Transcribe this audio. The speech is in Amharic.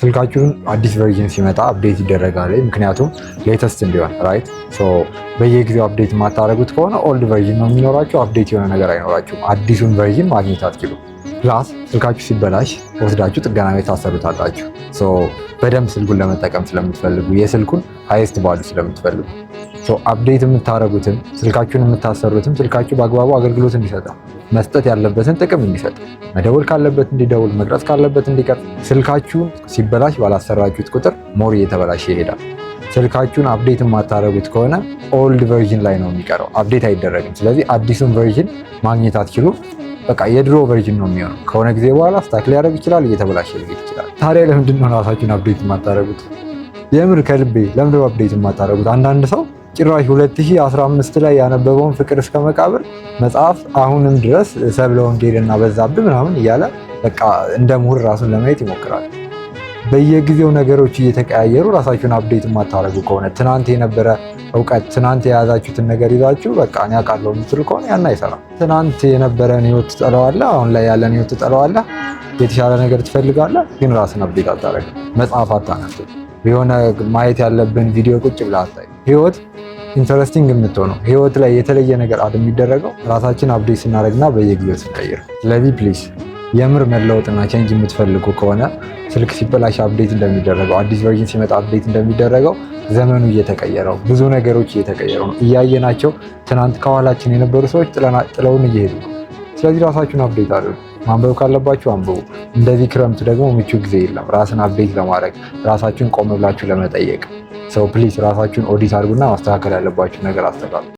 ስልካችሁን አዲስ ቨርዥን ሲመጣ አፕዴት ይደረጋል። ምክንያቱም ሌተስት እንዲሆን ራይት። በየጊዜው አፕዴት የማታደርጉት ከሆነ ኦልድ ቨርዥን ነው የሚኖራችሁ፣ አፕዴት የሆነ ነገር አይኖራችሁም። አዲሱን ቨርዥን ማግኘት አትችሉም። ፕላስ ስልካችሁ ሲበላሽ ወስዳችሁ ጥገና ቤት ታሰሩታላችሁ። በደንብ ስልኩን ለመጠቀም ስለምትፈልጉ፣ የስልኩን ሃይስት ቫሉ ስለምትፈልጉ አፕዴት የምታደርጉትም ስልካችሁን የምታሰሩትም ስልካችሁ በአግባቡ አገልግሎት እንዲሰጠው፣ መስጠት ያለበትን ጥቅም እንዲሰጥ፣ መደወል ካለበት እንዲደውል፣ መቅረጽ ካለበት እንዲቀርጽ። ስልካችሁን ሲበላሽ ባላሰራችሁት ቁጥር ሞር እየተበላሸ ይሄዳል። ስልካችሁን አፕዴት የማታደርጉት ከሆነ ኦልድ ቨርዥን ላይ ነው የሚቀረው፣ አፕዴት አይደረግም። ስለዚህ አዲሱን ቨርዥን ማግኘት አትችሉም። በቃ የድሮ ቨርዥን ነው የሚሆነው። ከሆነ ጊዜ በኋላ ስታክ ሊያደርግ ይችላል፣ እየተበላሸ ሊሄድ ይችላል። ታዲያ ለምንድን ነው ራሳችሁን አፕዴት የማታደርጉት? የምር ከልቤ ለምንድን ነው አፕዴት የማታደርጉት? አንዳንድ ሰው ጭራሽ 2015 ላይ ያነበበውን ፍቅር እስከ መቃብር መጽሐፍ አሁንም ድረስ ሰብለ ወንጌልና በዛብህ ምናምን እያለ በቃ እንደ ምሁር ራሱን ለማየት ይሞክራል። በየጊዜው ነገሮች እየተቀያየሩ ራሳችሁን አፕዴት የማታደርጉ ከሆነ ትናንት የነበረ እውቀት ትናንት የያዛችሁትን ነገር ይዛችሁ በቃ እኔ አውቃለሁ የምትሉ ከሆነ ያን አይሰራም። ትናንት የነበረን ህይወት ትጠለዋለህ፣ አሁን ላይ ያለን ህይወት ትጠለዋለህ። የተሻለ ነገር ትፈልጋለህ፣ ግን ራስን አፕዴት አታደርግም። መጽሐፍ አታነብም። የሆነ ማየት ያለብን ቪዲዮ ቁጭ ብለህ አታይም። ህይወት ኢንተረስቲንግ የምትሆነው ህይወት ላይ የተለየ ነገር የሚደረገው ራሳችን አፕዴት ስናደርግና በየጊዜው ስንቀይር። ስለዚህ ፕሊዝ የምር መለወጥና ቼንጅ የምትፈልጉ ከሆነ ስልክ ሲበላሽ አፕዴት እንደሚደረገው፣ አዲስ ቨርዥን ሲመጣ አፕዴት እንደሚደረገው ዘመኑ እየተቀየረው፣ ብዙ ነገሮች እየተቀየሩ ነው እያየናቸው። ትናንት ከኋላችን የነበሩ ሰዎች ጥለውን እየሄዱ ነው። ስለዚህ ራሳችሁን አፕዴት አድርጉ። ማንበብ ካለባችሁ አንብቡ። እንደዚህ ክረምት ደግሞ ምቹ ጊዜ የለም ራስን አፕዴት ለማድረግ፣ ራሳችሁን ቆም ብላችሁ ለመጠየቅ። ፕሊዝ ራሳችሁን ኦዲት አድርጉና ማስተካከል ያለባችሁ ነገር አስተካክሉ።